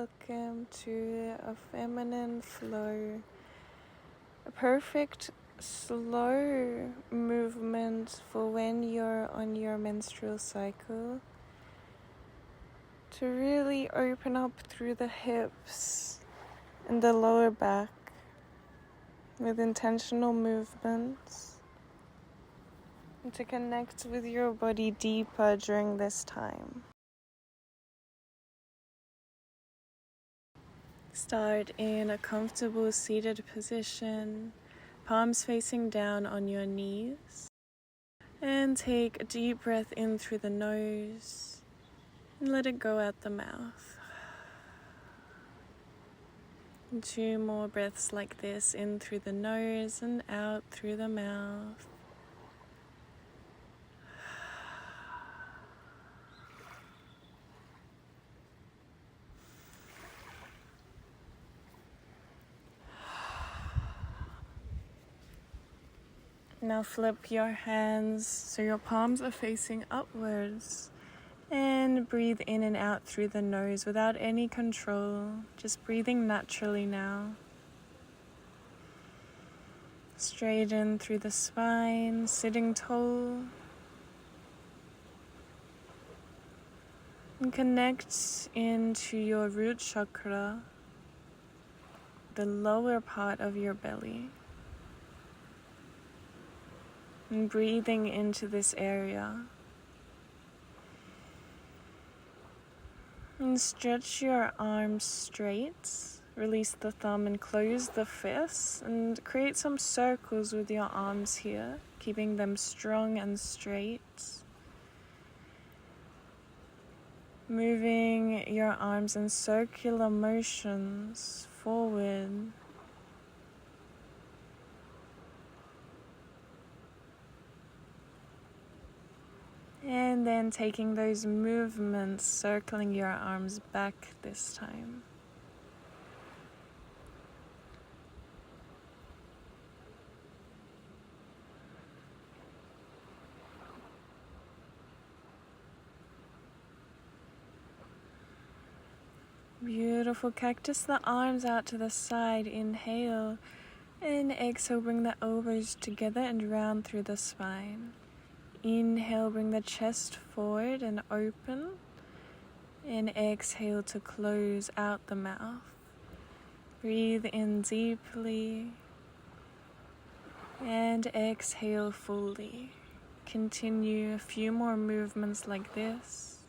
welcome to a feminine flow, a perfect slow movement for when you're on your menstrual cycle, to really open up through the hips and the lower back with intentional movements, and to connect with your body deeper during this time. Start in a comfortable seated position, palms facing down on your knees. And take a deep breath in through the nose and let it go out the mouth. And 2 more breaths like this, in through the nose and out through the mouth. Now flip your hands so your palms are facing upwards, and breathe in and out through the nose without any control, just breathing naturally now. Straighten through the spine, sitting tall, and connect into your root chakra, the lower part of your belly. And breathing into this area. And stretch your arms straight. Release the thumb and close the fists. And create some circles with your arms here, keeping them strong and straight. Moving your arms in circular motions forward. And then taking those movements, circling your arms back this time. Beautiful. Cactus the arms out to the side. Inhale. And exhale, bring the elbows together and round through the spine. Inhale, bring the chest forward and open. And exhale to close out the mouth. Breathe in deeply. And exhale fully. Continue a few more movements like this.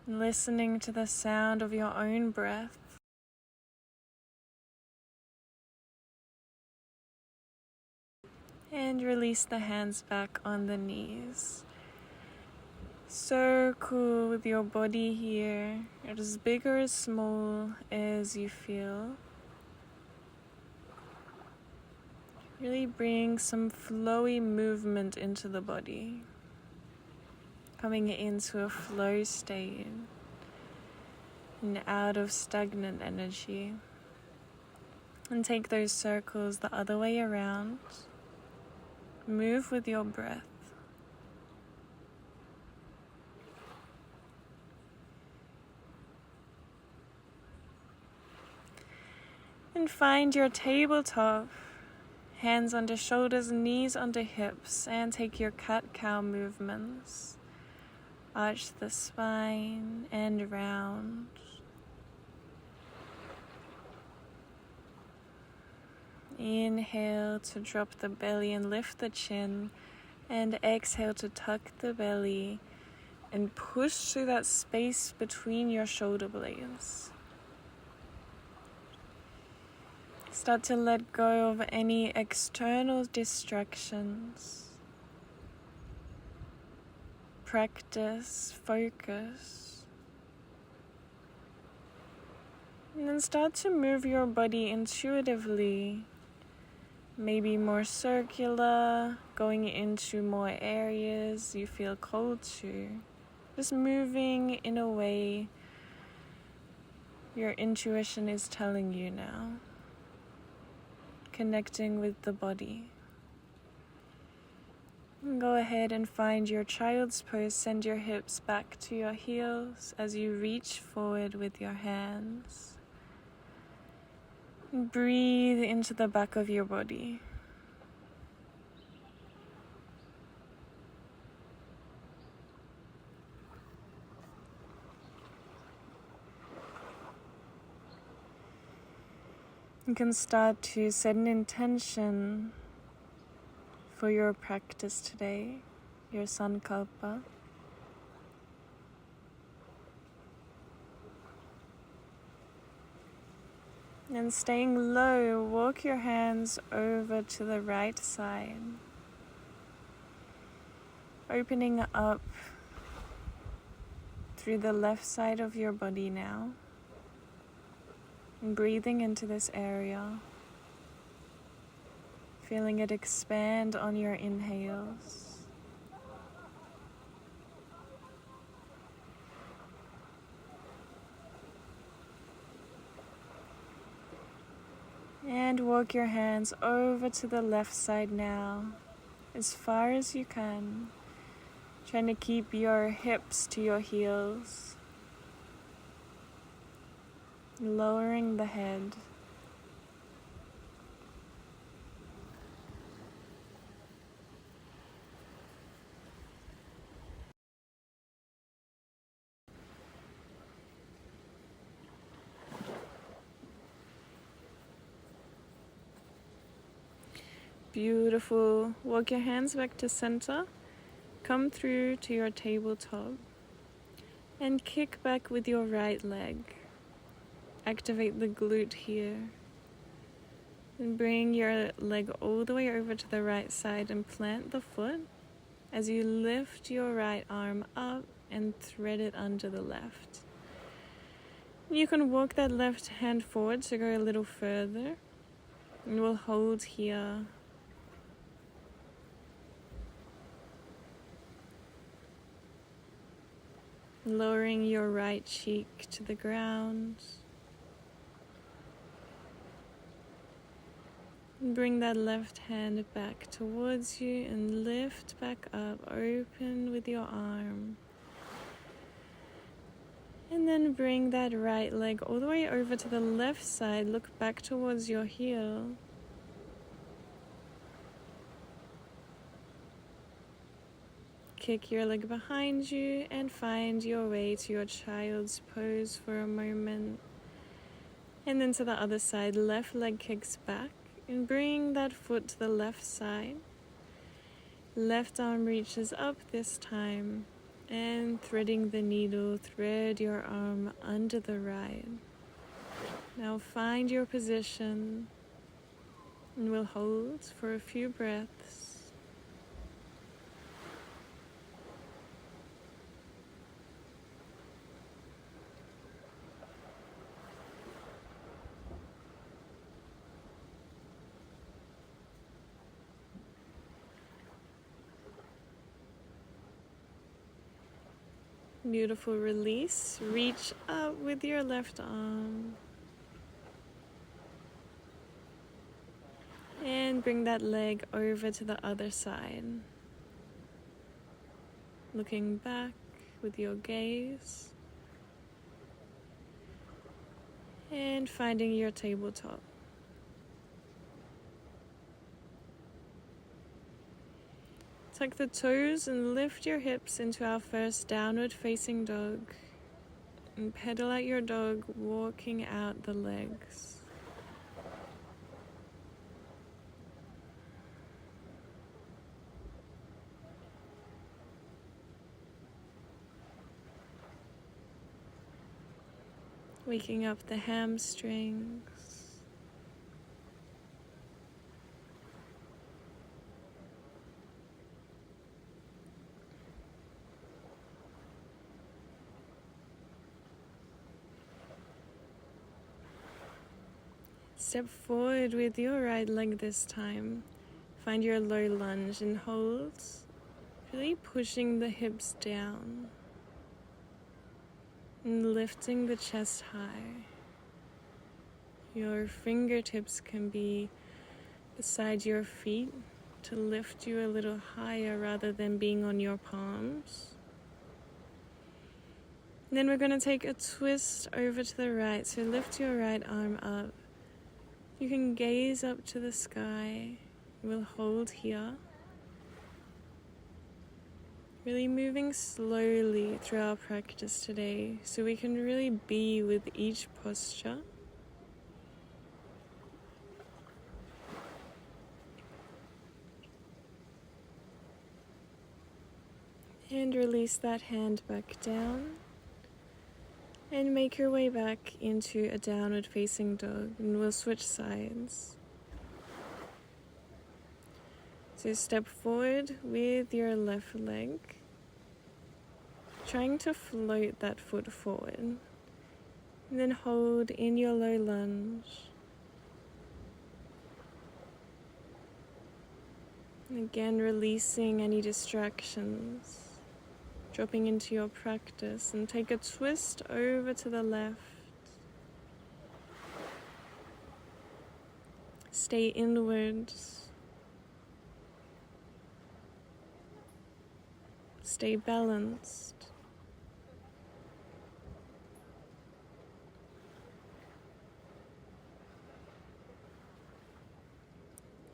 Listening to the sound of your own breath. And release the hands back on the knees. Circle with your body here, as big or as small as you feel. Really bring some flowy movement into the body. Coming into a flow state and out of stagnant energy. And take those circles the other way around. Move with your breath. And find your tabletop. Hands under shoulders, knees under hips. And take your cat-cow movements. Arch the spine and round. Inhale to drop the belly and lift the chin, and exhale to tuck the belly and push through that space between your shoulder blades. Start to let go of any external distractions. Practice, focus. And then start to move your body intuitively. Maybe more circular, going into more areas you feel called to. Just moving in a way your intuition is telling you now. Connecting with the body. Go ahead and find your child's pose. Send your hips back to your heels as you reach forward with your hands. Breathe into the back of your body. You can start to set an intention for your practice today, your sankalpa. And staying low, walk your hands over to the right side, opening up through the left side of your body now, and breathing into this area, feeling it expand on your inhales. And walk your hands over to the left side now, as far as you can, trying to keep your hips to your heels, lowering the head. Beautiful. Walk your hands back to center. Come through to your tabletop and kick back with your right leg. Activate the glute here. And bring your leg all the way over to the right side and plant the foot as you lift your right arm up and thread it under the left. You can walk that left hand forward to go a little further, and we'll hold here. Lowering your right cheek to the ground. Bring that left hand back towards you and lift back up, open with your arm. And then bring that right leg all the way over to the left side, look back towards your heel. Kick your leg behind you and find your way to your child's pose for a moment. And then to the other side, left leg kicks back and bring that foot to the left side. Left arm reaches up this time and threading the needle, thread your arm under the right. Now find your position and we'll hold for a few breaths. Beautiful release. Reach up with your left arm. And bring that leg over to the other side. Looking back with your gaze. And finding your tabletop. Tuck the toes and lift your hips into our first downward facing dog. And pedal out your dog, walking out the legs. Waking up the hamstrings. Step forward with your right leg this time. Find your low lunge and hold, really pushing the hips down and lifting the chest high. Your fingertips can be beside your feet, to lift you a little higher rather than being on your palms. And then we're going to take a twist over to the right. So lift your right arm up. You can gaze up to the sky. We'll hold here. Really moving slowly through our practice today so we can really be with each posture. And release that hand back down. And make your way back into a downward facing dog, and we'll switch sides. So step forward with your left leg, trying to float that foot forward. And then hold in your low lunge. And again, releasing any distractions. Dropping into your practice, and take a twist over to the left. Stay inwards. Stay balanced.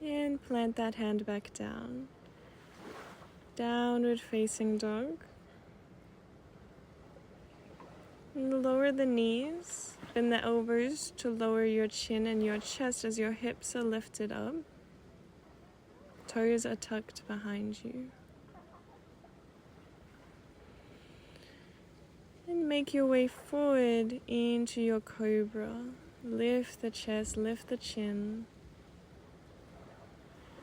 And plant that hand back down. Downward facing dog. And lower the knees, bend the elbows to lower your chin and your chest as your hips are lifted up. Toes are tucked behind you. And make your way forward into your cobra. Lift the chest, lift the chin.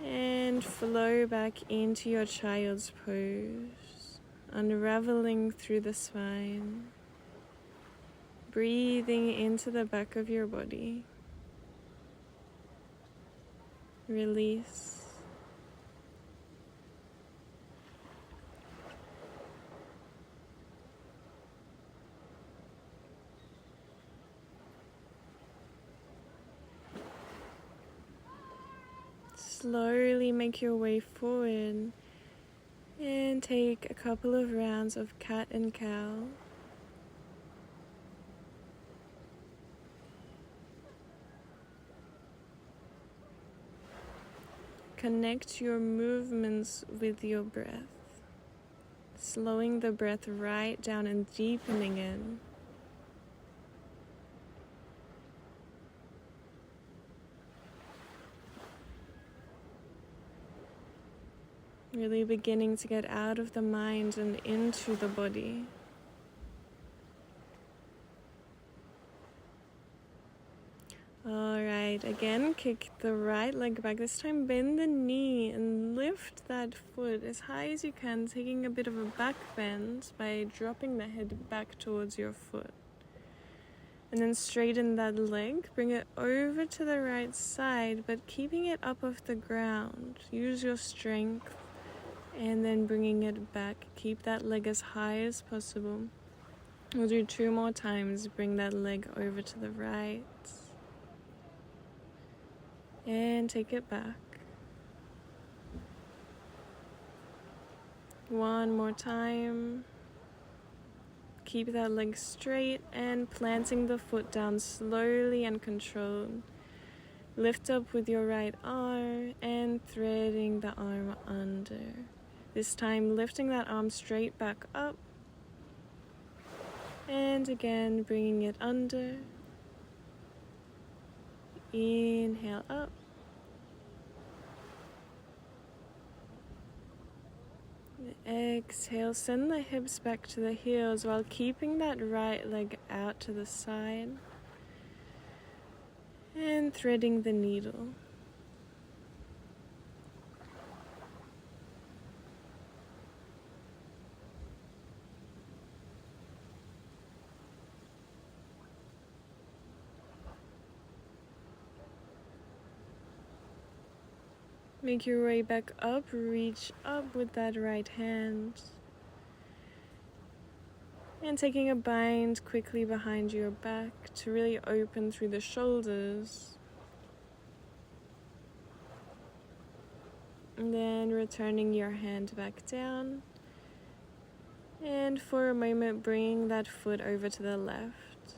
And flow back into your child's pose, unraveling through the spine. Breathing into the back of your body. Release. Slowly make your way forward and take a couple of rounds of cat and cow. Connect your movements with your breath, slowing the breath right down and deepening it. Really beginning to get out of the mind and into the body. Alright, again, kick the right leg back. This time bend the knee and lift that foot as high as you can, taking a bit of a back bend by dropping the head back towards your foot. And then straighten that leg, bring it over to the right side, but keeping it up off the ground. Use your strength, and then bringing it back. Keep that leg as high as possible. We'll do 2 more times. Bring that leg over to the right. And take it back. 1 more time. Keep that leg straight and planting the foot down slowly and controlled. Lift up with your right arm and threading the arm under. This time lifting that arm straight back up. And again bringing it under. Inhale up. Exhale, send the hips back to the heels while keeping that right leg out to the side. And threading the needle. Make your way back up, reach up with that right hand. And taking a bind quickly behind your back to really open through the shoulders. And then returning your hand back down. And for a moment, bringing that foot over to the left.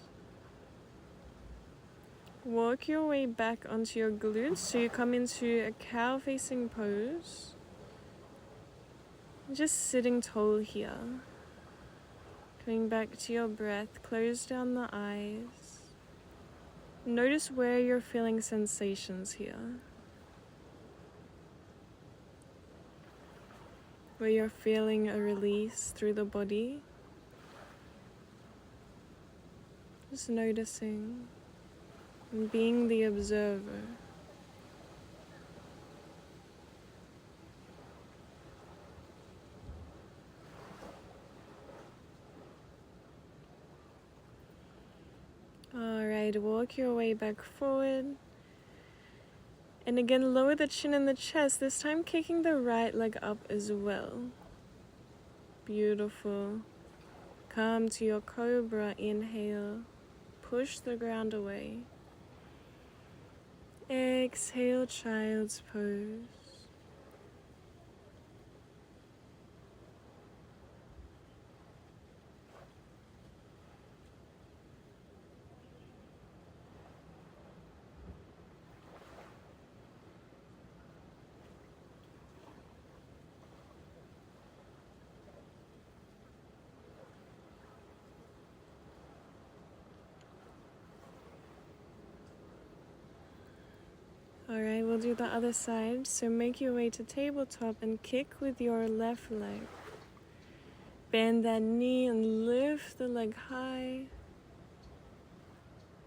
Walk your way back onto your glutes so you come into a cow-facing pose. Just sitting tall here. Coming back to your breath, close down the eyes. Notice where you're feeling sensations here. Where you're feeling a release through the body. Just noticing and being the observer. Alright, walk your way back forward. And again, lower the chin and the chest, this time kicking the right leg up as well. Beautiful. Come to your cobra, inhale. Push the ground away. Exhale, child's pose. Alright, we'll do the other side. So make your way to tabletop and kick with your left leg. Bend that knee and lift the leg high.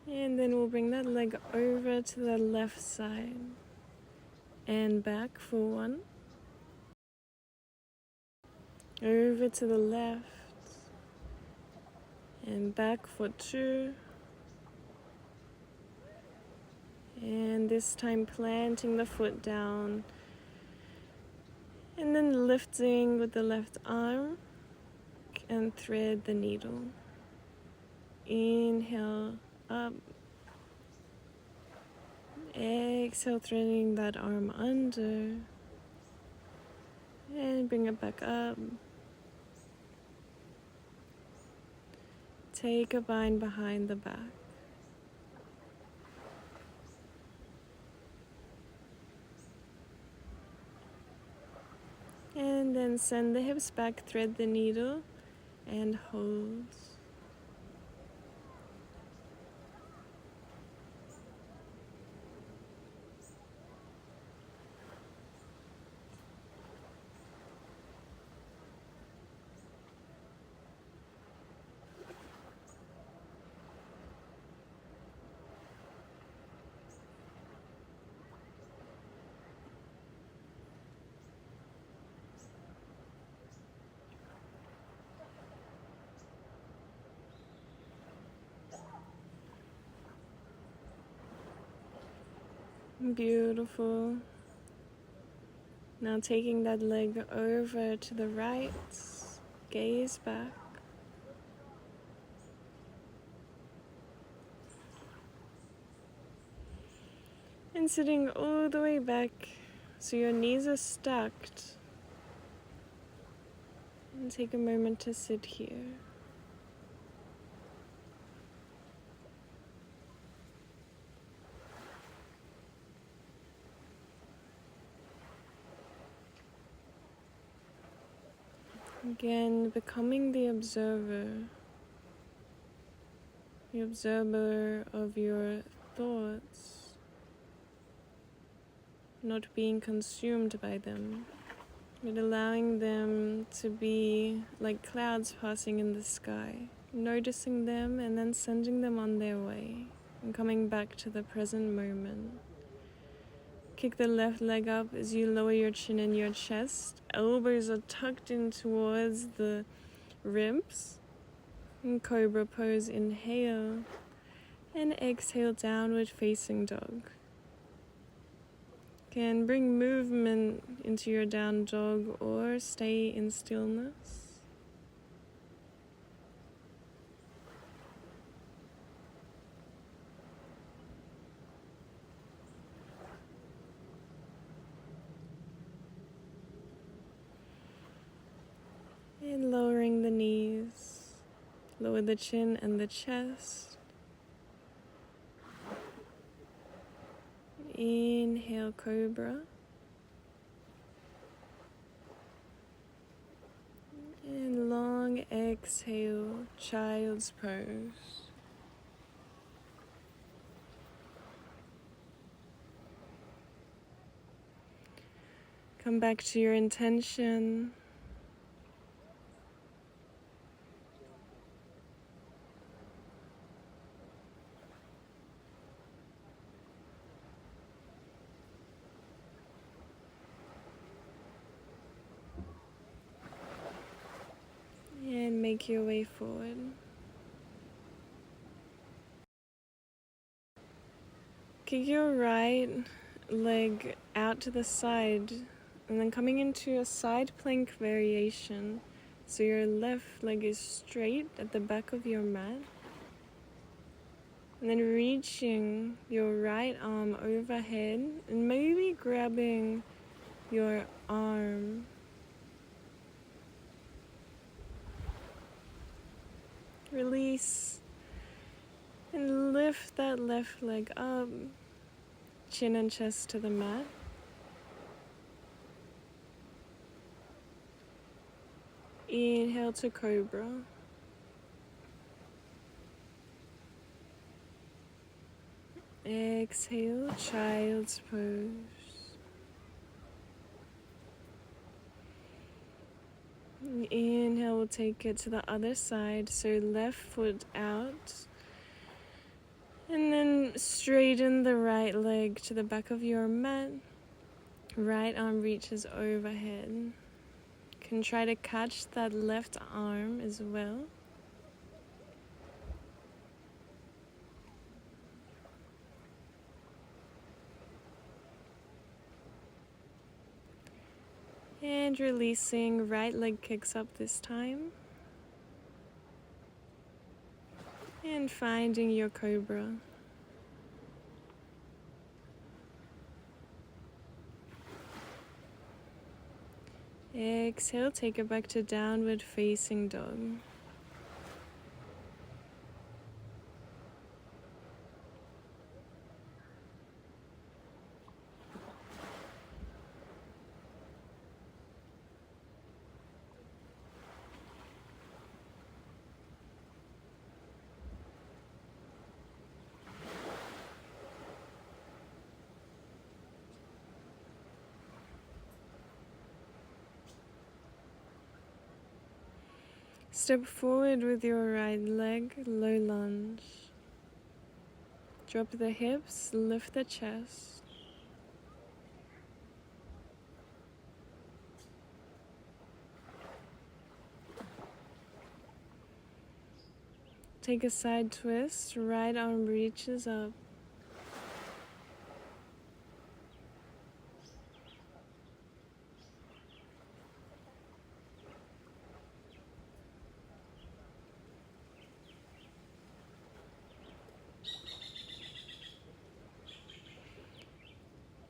And then we'll bring that leg over to the left side. And back for one. Over to the left. And back for two. And this time planting the foot down. And then lifting with the left arm. And thread the needle. Inhale up. Exhale, threading that arm under. And bring it back up. Take a bind behind the back. And then send the hips back, thread the needle, and hold. Beautiful. Now taking that leg over to the right, gaze back. And sitting all the way back so your knees are stacked. And take a moment to sit here. Again, becoming the observer of your thoughts, not being consumed by them, but allowing them to be like clouds passing in the sky, noticing them and then sending them on their way, and coming back to the present moment. Kick the left leg up as you lower your chin and your chest. Elbows are tucked in towards the ribs. In cobra pose, inhale. And exhale, downward facing dog. Can bring movement into your down dog or stay in stillness. And lowering the knees, lower the chin and the chest. Inhale, cobra. And long exhale, child's pose. Come back to your intention. And make your way forward. Kick your right leg out to the side and then coming into a side plank variation. So your left leg is straight at the back of your mat. And then reaching your right arm overhead and maybe grabbing your arm. Release and lift that left leg up, chin and chest to the mat. Inhale to cobra. Exhale, child's pose. Inhale, we'll take it to the other side. So left foot out. And then straighten the right leg to the back of your mat. Right arm reaches overhead. Can try to catch that left arm as well. And releasing, right leg kicks up this time. And finding your cobra. Exhale, take it back to downward facing dog. Step forward with your right leg, low lunge. Drop the hips, lift the chest. Take a side twist, right arm reaches up.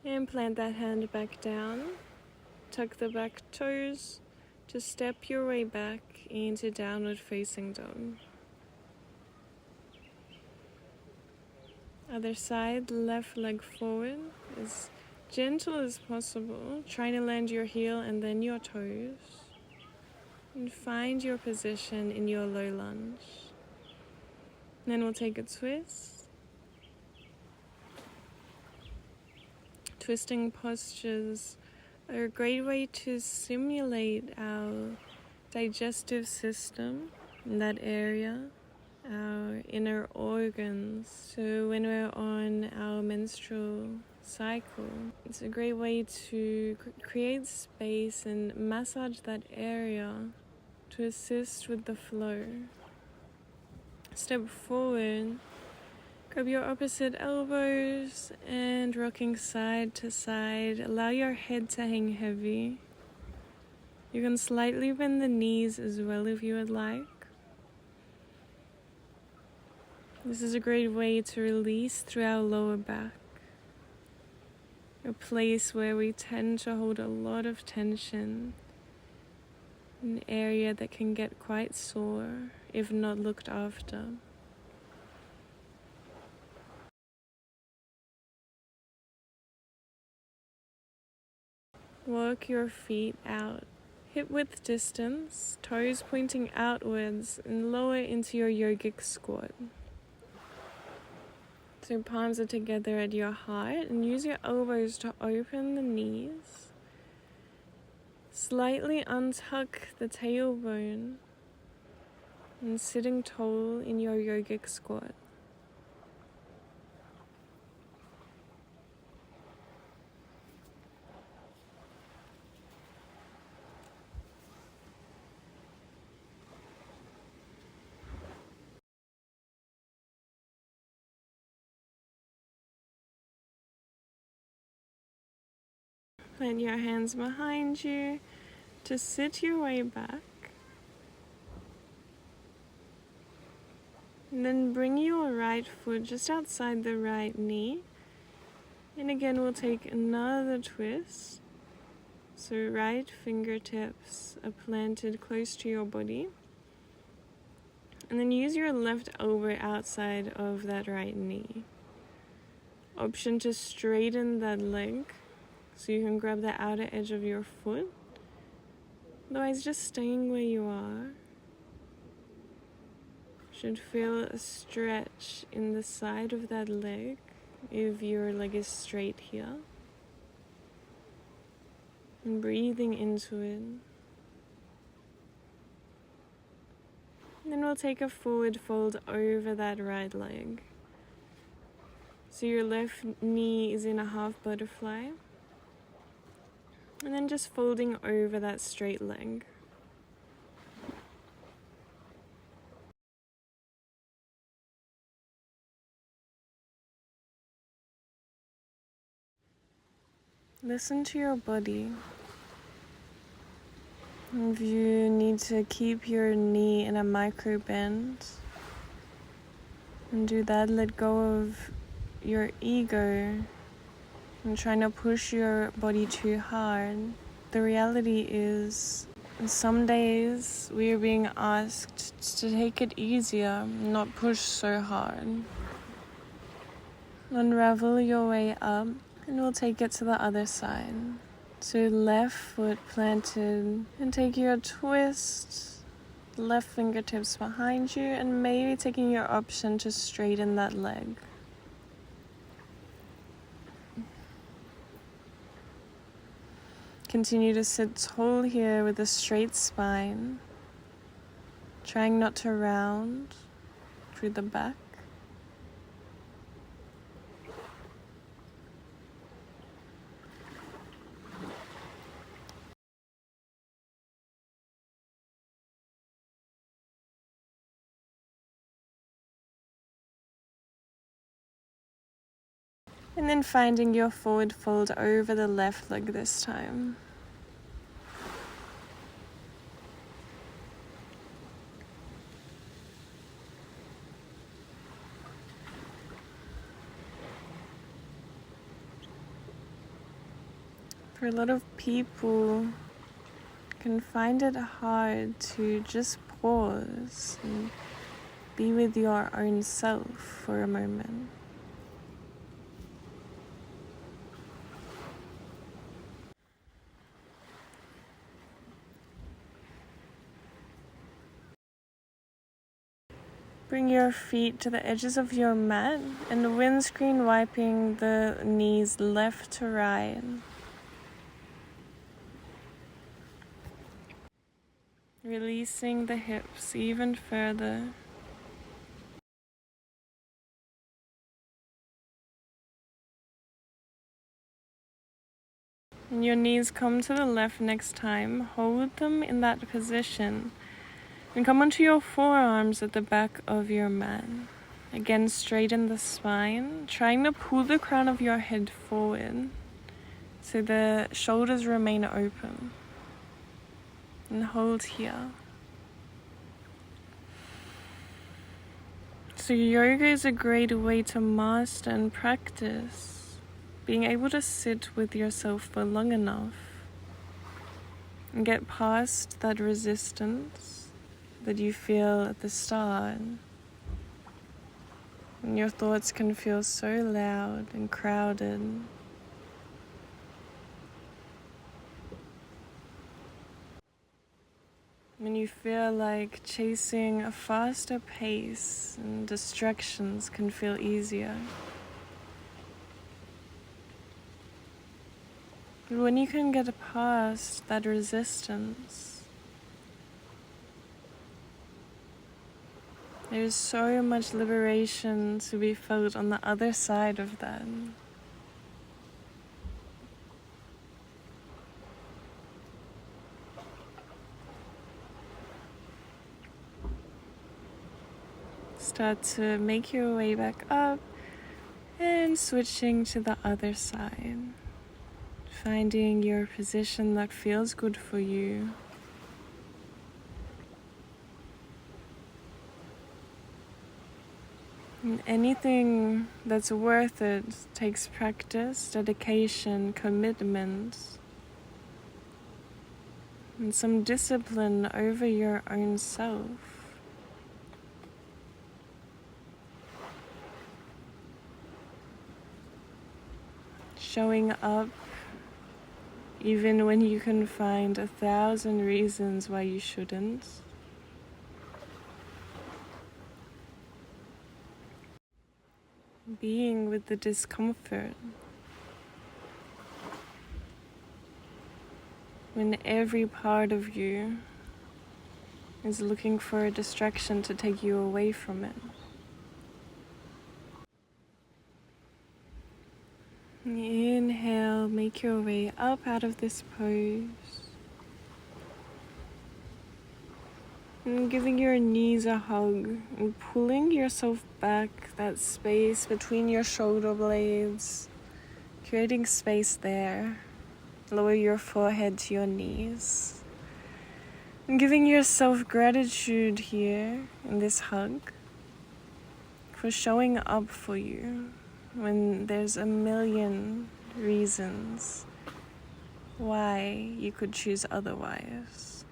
And plant that hand back down. Tuck the back toes to step your way back into downward facing dog. Other side, left leg forward, as gentle as possible. Trying to land your heel and then your toes. And find your position in your low lunge. And then we'll take a twist. Twisting postures are a great way to stimulate our digestive system in that area, our inner organs. So when we're on our menstrual cycle, it's a great way to create space and massage that area to assist with the flow. Step forward. Grab your opposite elbows and rocking side to side. Allow your head to hang heavy. You can slightly bend the knees as well if you would like. This is a great way to release through our lower back, a place where we tend to hold a lot of tension an area that can get quite sore if not looked after. Walk your feet out, hip width distance, toes pointing outwards and lower into your yogic squat. So palms are together at your heart and use your elbows to open the knees. Slightly untuck the tailbone and sitting tall in your yogic squat. Plant your hands behind you to sit your way back. And then bring your right foot just outside the right knee. And again, we'll take another twist. So right fingertips are planted close to your body. And then use your left elbow outside of that right knee. Option to straighten that leg so you can grab the outer edge of your foot. Otherwise, just staying where you are. Should feel a stretch in the side of that leg if your leg is straight here. And breathing into it. And then we'll take a forward fold over that right leg. So your left knee is in a half butterfly. And then just folding over that straight leg. Listen to your body. If you need to keep your knee in a micro bend, and do that, let go of your ego and trying to push your body too hard. The reality is, some days we are being asked to take it easier, not push so hard. Unravel your way up, and we'll take it to the other side. So left foot planted, and take your twist, left fingertips behind you, and maybe taking your option to straighten that leg. Continue to sit tall here with a straight spine, trying not to round through the back. And then finding your forward fold over the left leg this time. For a lot of people, can find it hard to just pause and be with your own self for a moment. Bring your feet to the edges of your mat and windscreen wiping the knees left to right. Releasing the hips even further. And your knees come to the left next time. Hold them in that position. And come onto your forearms at the back of your mat. Again, straighten the spine, trying to pull the crown of your head forward so the shoulders remain open. And hold here. So yoga is a great way to master and practice being able to sit with yourself for long enough and get past that resistance that you feel at the start. And your thoughts can feel so loud and crowded. When you feel like chasing a faster pace and distractions can feel easier. But when you can get past that resistance, there's so much liberation to be felt on the other side of that. Start to make your way back up and switching to the other side. Finding your position that feels good for you. And anything that's worth it takes practice, dedication, commitment, and some discipline over your own self. Showing up even when you can find 1,000 reasons why you shouldn't. Being with the discomfort. When every part of you is looking for a distraction to take you away from it. Inhale, make your way up out of this pose. And giving your knees a hug and pulling yourself back, that space between your shoulder blades, creating space there. Lower your forehead to your knees. And giving yourself gratitude here in this hug for showing up for you when there's a million reasons why you could choose otherwise.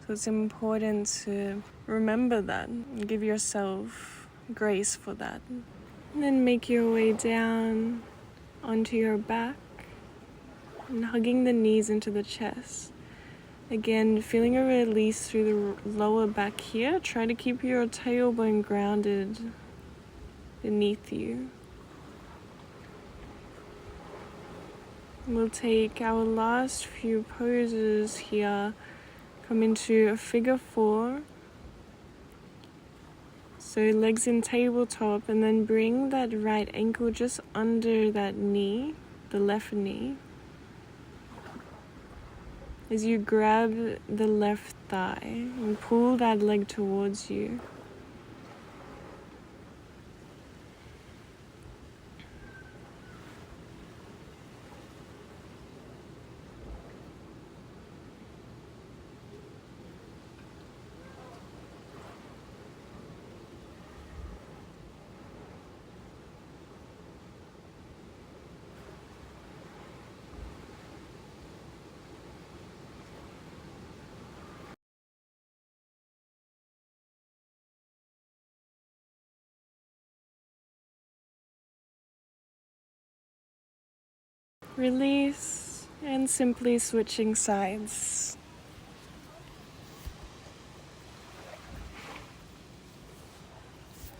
So it's important to remember that and give yourself grace for that. And then make your way down onto your back and hugging the knees into the chest. Again, feeling a release through the lower back here. Try to keep your tailbone grounded beneath you. We'll take our last few poses here. Come into a figure 4. So legs in tabletop, and then bring that right ankle just under that knee, the left knee. As you grab the left thigh and pull that leg towards you. Release and simply switching sides.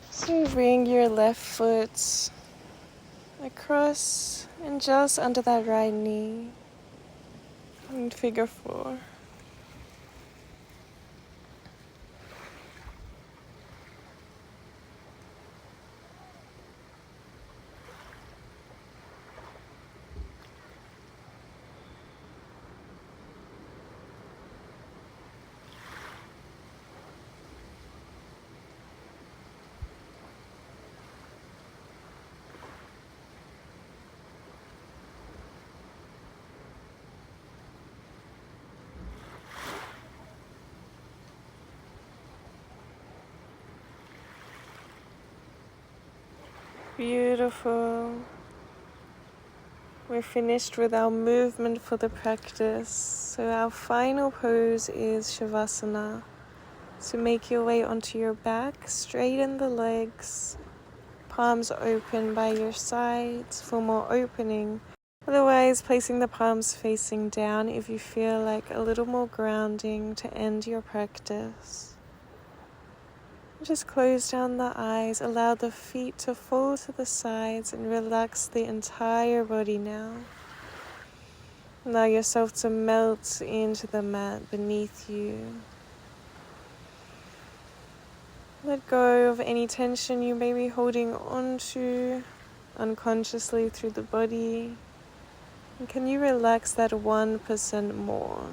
So bring your left foot across and just under that right knee in figure 4. Beautiful. We're finished with our movement for the practice. So our final pose is Shavasana. So make your way onto your back, straighten the legs, palms open by your sides for more opening. Otherwise, placing the palms facing down if you feel like a little more grounding to end your practice. Just close down the eyes, allow the feet to fall to the sides and relax the entire body now. Allow yourself to melt into the mat beneath you. Let go of any tension you may be holding onto unconsciously through the body. And can you relax that 1% more?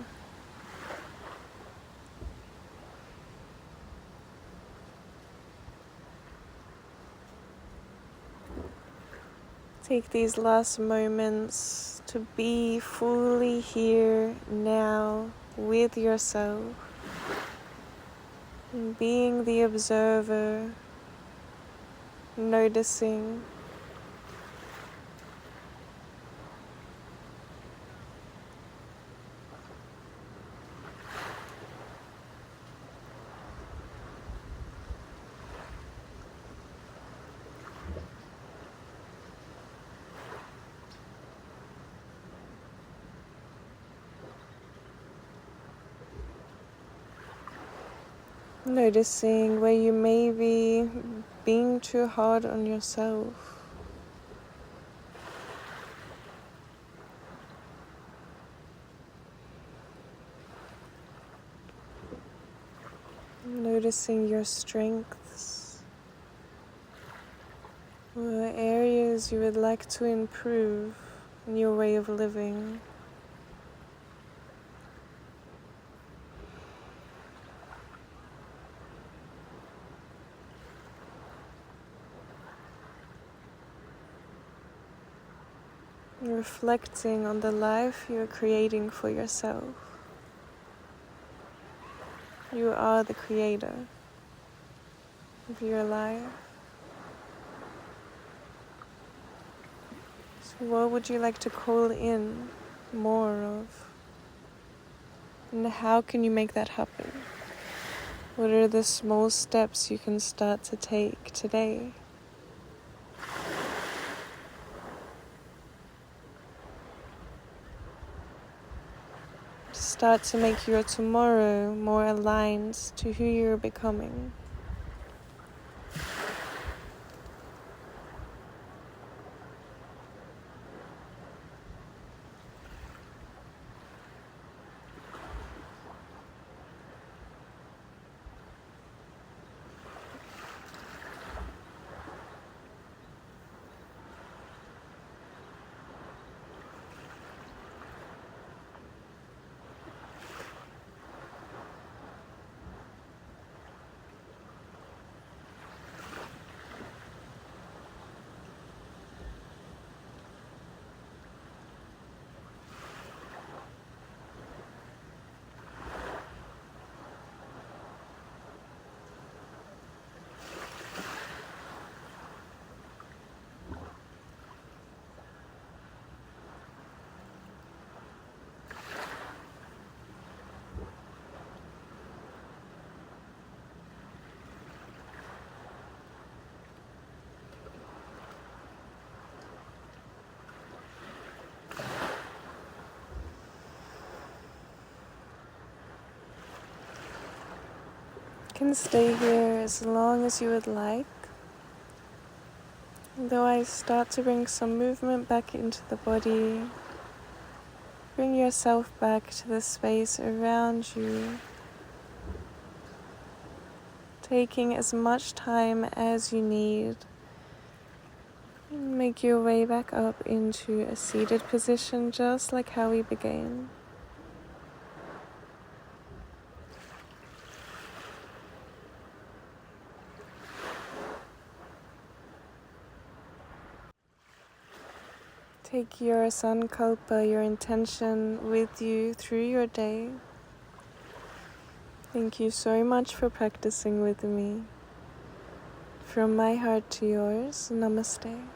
Take these last moments to be fully here now with yourself. And being the observer, noticing. Noticing where you may be being too hard on yourself. Noticing your strengths or areas you would like to improve in your way of living. Reflecting on the life you're creating for yourself. You are the creator of your life. So what would you like to call in more of? And how can you make that happen? What are the small steps you can start to take today? Start to make your tomorrow more aligned to who you're becoming. You can stay here as long as you would like. Though I start to bring some movement back into the body, bring yourself back to the space around you, taking as much time as you need. Make your way back up into a seated position, just like how we began. Take your sankalpa, your intention, with you through your day. Thank you so much for practicing with me. From my heart to yours, namaste.